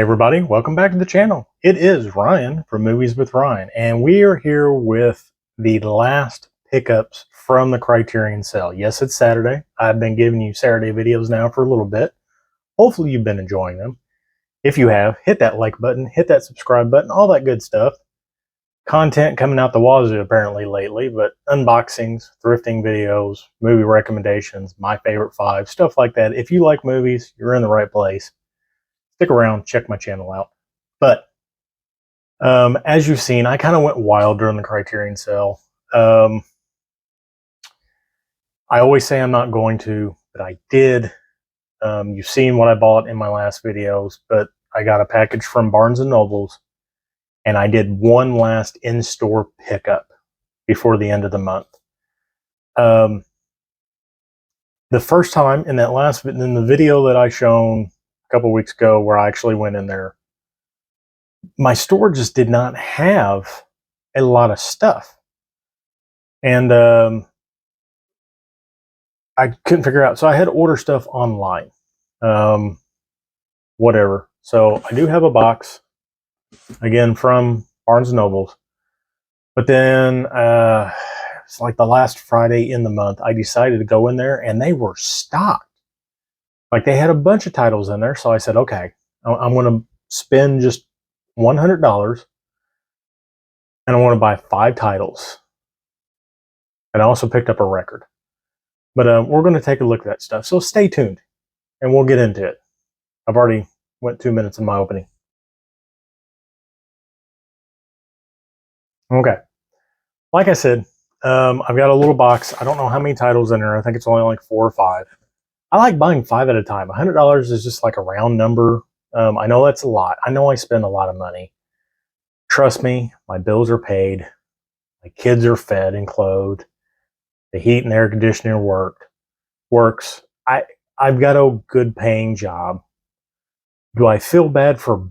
Hey everybody, welcome back to the channel. It is Ryan from Movies with Ryan, and we are here with the last pickups from the Criterion sale. Yes, it's Saturday. I've been giving you Saturday videos now for a little bit. Hopefully you've been enjoying them. If you have, hit that like button, hit that subscribe button, all that good stuff. Content coming out the wazoo apparently lately, but unboxings, thrifting videos, movie recommendations, my favorite 5, stuff like that. If you like movies, you're in the right place. Stick around, check my channel out. But as you've seen, I kind of went wild during the Criterion sale. I always say I'm not going to, but I did. You've seen what I bought in my last videos, but I got a package from Barnes & Nobles, and I did one last in-store pickup before the end of the month. The first time in the video that I shown a couple weeks ago where I actually went in there, my store just did not have a lot of stuff. And I couldn't figure out. So I had to order stuff online. Whatever. So I do have a box, again, from Barnes & Nobles. But then it's like the last Friday in the month, I decided to go in there, and they were stocked. Like, they had a bunch of titles in there. So I said, okay, I'm going to spend just $100, and I want to buy 5 titles. And I also picked up a record. But we're going to take a look at that stuff. So stay tuned, and we'll get into it. I've already went 2 minutes in my opening. Okay. Like I said, I've got a little box. I don't know how many titles in there. I think it's only like 4 or 5. I like buying 5 at a time. $100 is just like a round number. I know that's a lot. I know I spend a lot of money. Trust me, my bills are paid. My kids are fed and clothed. The heat and air conditioner works. I've got a good paying job. Do I feel bad for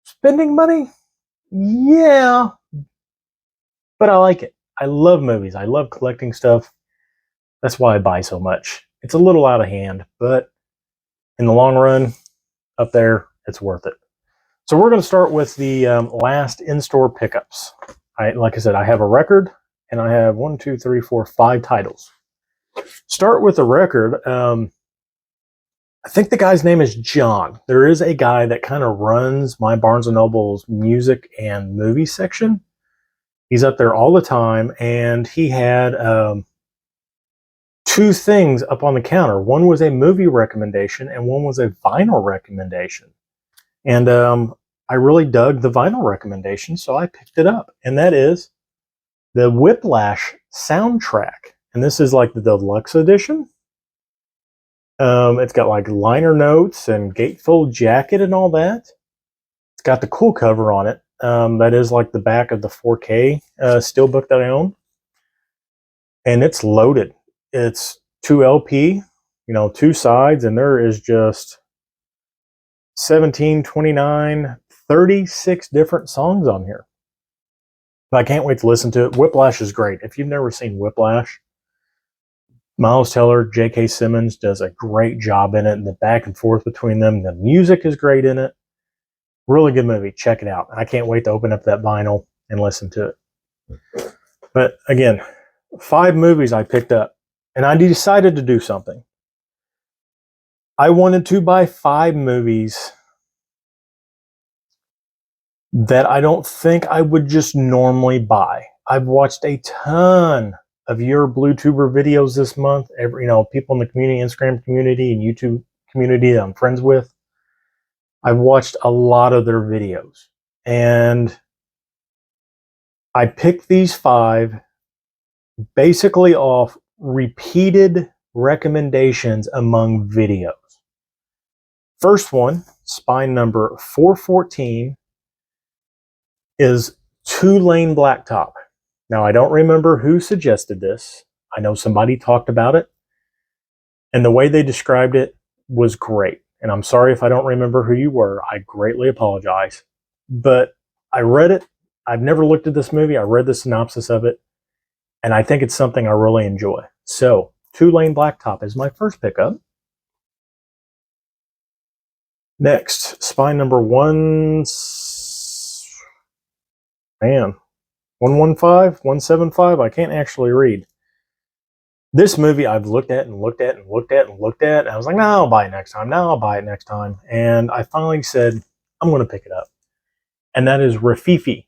spending money? Yeah, but I like it. I love movies. I love collecting stuff. That's why I buy so much. It's a little out of hand, but in the long run, up there, it's worth it. So we're going to start with the last in-store pickups. Like I said, I have a record, and I have 1, 2, 3, 4, 5 titles. Start with the record. I think the guy's name is John. There is a guy that kind of runs my Barnes & Noble's music and movie section. He's up there all the time, and he had 2 things up on the counter. One was a movie recommendation, and one was a vinyl recommendation. And I really dug the vinyl recommendation, so I picked it up. And that is the Whiplash soundtrack. And this is like the deluxe edition. It's got like liner notes and gatefold jacket and all that. It's got the cool cover on it. That is like the back of the 4K steelbook that I own. And it's loaded. It's 2 LP, 2 sides, and there is just 17, 29, 36 different songs on here. I can't wait to listen to it. Whiplash is great. If you've never seen Whiplash, Miles Teller, J.K. Simmons does a great job in it, and the back and forth between them. The music is great in it. Really good movie. Check it out. I can't wait to open up that vinyl and listen to it. But again, 5 movies I picked up, and I decided to do something. I wanted to buy 5 movies that I don't think I would just normally buy. I've watched a ton of your BlueTuber videos this month. People in the community, Instagram community, and YouTube community that I'm friends with. I've watched a lot of their videos, and I picked these 5 basically off repeated recommendations among videos. First one, spine number 414, is 2-lane blacktop. Now, I don't remember who suggested this. I know somebody talked about it, and the way they described it was great. And I'm sorry if I don't remember who you were. I greatly apologize. But I read it. I've never looked at this movie. I read the synopsis of it, and I think it's something I really enjoy. So, 2-lane blacktop is my first pickup. Next, spine number 175, I can't actually read. This movie I've looked at and looked at and looked at and looked at, and I was like, no, I'll buy it next time. Now I'll buy it next time. And I finally said, I'm going to pick it up. And that is Rafifi.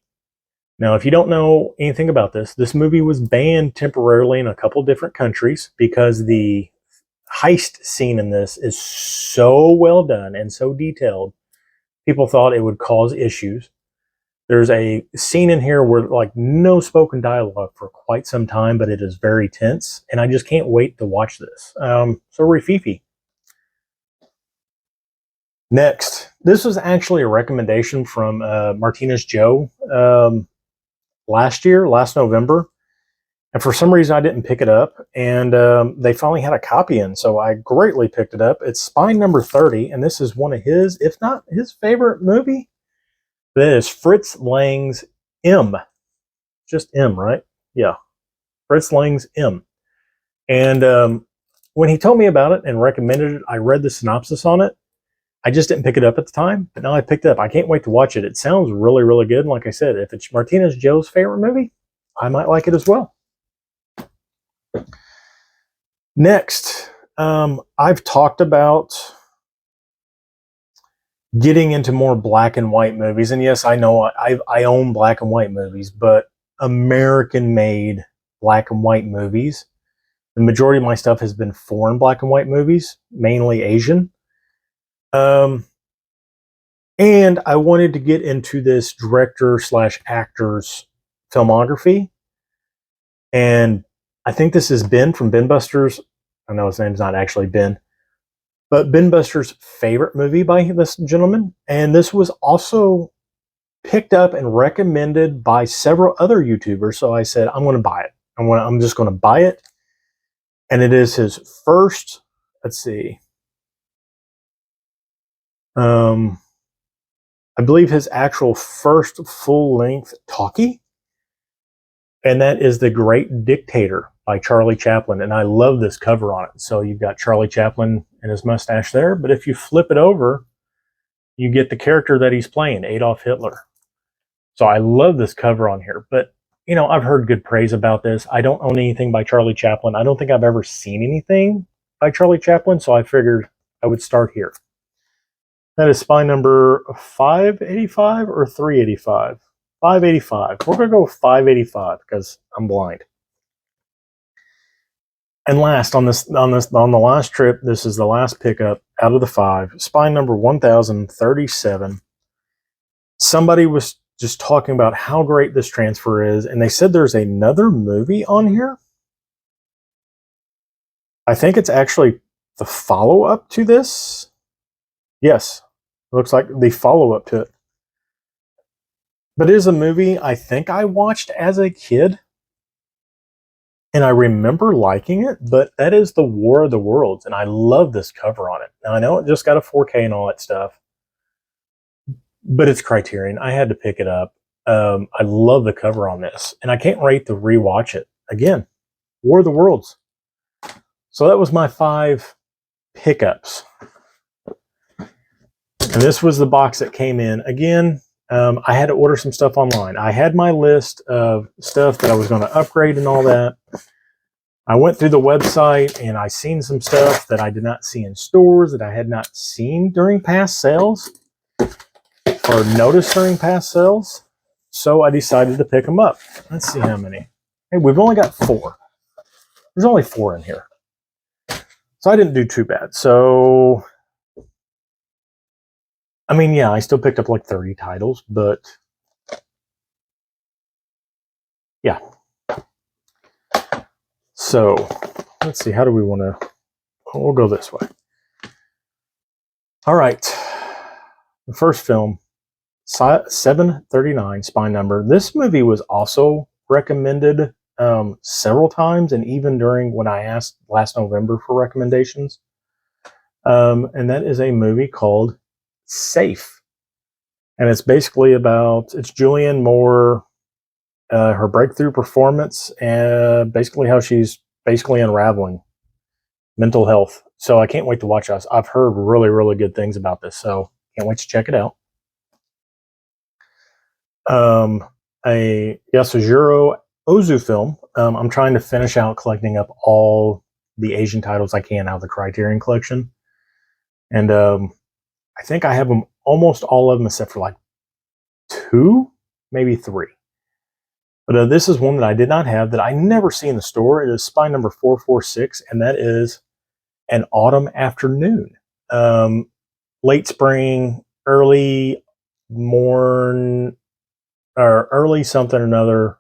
Now, if you don't know anything about this, this movie was banned temporarily in a couple different countries because the heist scene in this is so well done and so detailed. People thought it would cause issues. There's a scene in here where like no spoken dialogue for quite some time, but it is very tense, and I just can't wait to watch this. So Rafifi. Next, this was actually a recommendation from Martinez Joe last November. And for some reason, I didn't pick it up, and they finally had a copy in, so I greatly picked it up. It's Spine number 30, and this is one of his, if not his favorite movie. That is Fritz Lang's M. Just M, right? Yeah. Fritz Lang's M. And when he told me about it and recommended it, I read the synopsis on it. I just didn't pick it up at the time, but now I picked it up. I can't wait to watch it. It sounds really, really good. And like I said, if it's Martinez Joe's favorite movie, I might like it as well. Next, I've talked about getting into more black and white movies. And yes, I know I own black and white movies, but American-made black and white movies. The majority of my stuff has been foreign black and white movies, mainly Asian. And I wanted to get into this director/actor's filmography. And I think this is Ben from Ben Buster's. I know his name's not actually Ben, but Ben Buster's favorite movie by this gentleman. And this was also picked up and recommended by several other YouTubers. So I said, I'm going to buy it. I'm just going to buy it. And it is his first, let's see. I believe his actual first full-length talkie. And that is The Great Dictator by Charlie Chaplin. And I love this cover on it. So you've got Charlie Chaplin and his mustache there. But if you flip it over, you get the character that he's playing, Adolf Hitler. So I love this cover on here. But, you know, I've heard good praise about this. I don't own anything by Charlie Chaplin. I don't think I've ever seen anything by Charlie Chaplin. So I figured I would start here. That is spine number 585 or 385? 585. We're going to go with 585 because I'm blind. And last on the last trip, this is the last pickup out of the 5. Spine number 1037. Somebody was just talking about how great this transfer is, and they said there's another movie on here. I think it's actually the follow-up to this. Yes, it looks like the follow-up to it. But it is a movie I think I watched as a kid. And I remember liking it, but that is The War of the Worlds. And I love this cover on it. Now, I know it just got a 4K and all that stuff. But it's Criterion. I had to pick it up. I love the cover on this. And I can't wait to rewatch it. Again, War of the Worlds. So that was my 5 pickups. And this was the box that came in. Again, I had to order some stuff online. I had my list of stuff that I was going to upgrade and all that. I went through the website and I seen some stuff that I did not see in stores, that I had not seen during past sales or noticed during past sales. So I decided to pick them up. Let's see how many. Hey, we've only got 4. There's only 4 in here. So I didn't do too bad. So, I mean, yeah, I still picked up like 30 titles, but yeah. So, let's see, how do we want to, we'll go this way. All right. The first film, 739, spine number. This movie was also recommended several times, and even during when I asked last November for recommendations. And that is a movie called Safe. And it's basically about, it's Julianne Moore, her breakthrough performance, and basically how she's basically unraveling mental health. So I can't wait to watch this. I've heard really, really good things about this. So Can't wait to check it out. A Yasujiro Ozu film. I'm trying to finish out collecting up all the Asian titles I can out of the Criterion collection. And I think I have them, almost all of them, except for like 2, maybe 3. But this is one that I did not have, that I never see in the store. It is spine number 446, and that is An Autumn Afternoon. Late spring, early morn, or early something or another.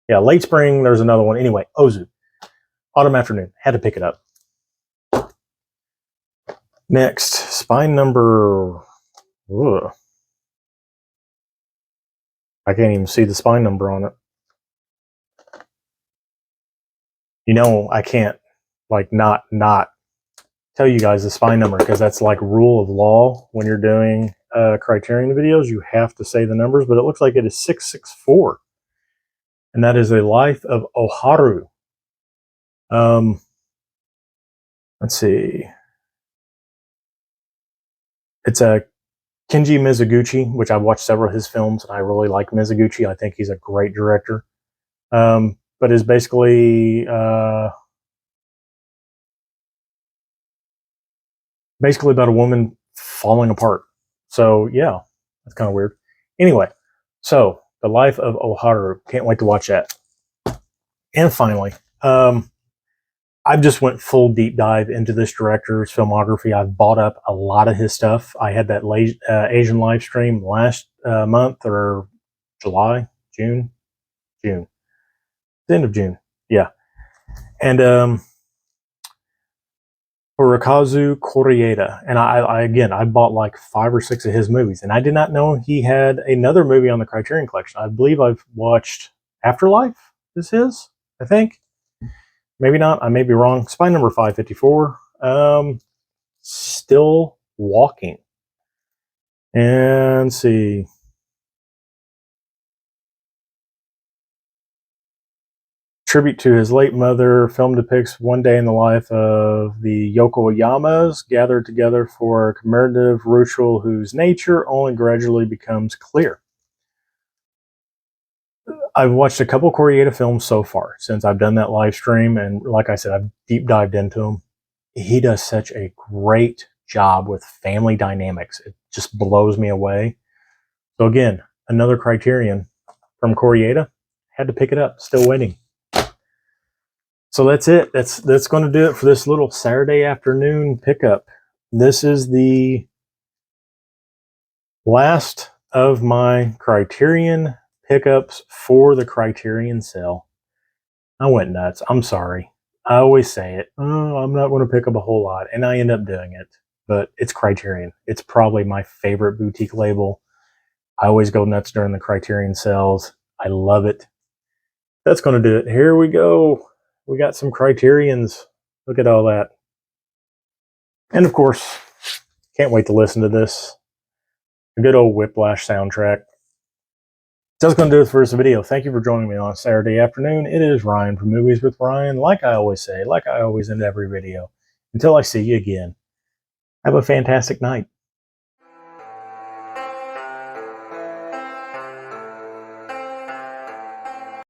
Yeah, late spring, there's another one. Anyway, Ozu. Autumn Afternoon. Had to pick it up. Next, spine number... Ugh. I can't even see the spine number on it. You know, I can't, like, not tell you guys the spine number, because that's like rule of law when you're doing Criterion videos. You have to say the numbers, but it looks like it is 664. And that is A Life of Oharu. Let's see. It's a Kenji Mizoguchi, which I've watched several of his films, and I really like Mizoguchi. I think he's a great director. But is basically about a woman falling apart. So yeah, that's kind of weird. Anyway, so The Life of Oharu. Can't wait to watch that. And finally, I've just went full deep dive into this director's filmography. I've bought up a lot of his stuff. I had that Asian live stream last month, or July, June, the end of June. Yeah. And Hirokazu Koreeda. And I bought like 5 or 6 of his movies. And I did not know he had another movie on the Criterion Collection. I believe I've watched Afterlife is his, I think. Maybe not. I may be wrong. Spine number 554. Still Walking. And let's see. Tribute to his late mother. Film depicts one day in the life of the Yokoyamas gathered together for a commemorative ritual whose nature only gradually becomes clear. I've watched a couple Koreeda films so far since I've done that live stream, and like I said, I've deep dived into him. He does such a great job with family dynamics. It just blows me away. So again, another Criterion from Koreeda. Had to pick it up. Still waiting. So that's it. That's going to do it for this little Saturday afternoon pickup. This is the last of my Criterion pickups for the Criterion sale. I went nuts. I'm sorry. I always say it. Oh, I'm not going to pick up a whole lot, and I end up doing it. But it's Criterion. It's probably my favorite boutique label. I always go nuts during the Criterion sales. I love it. That's going to do it. Here we go. We got some Criterions. Look at all that. And of course, can't wait to listen to this. A good old Whiplash soundtrack. That's going to do it for this video. Thank you for joining me on Saturday afternoon. It is Ryan from Movies with Ryan. Like I always say, like I always end every video. Until I see you again, have a fantastic night.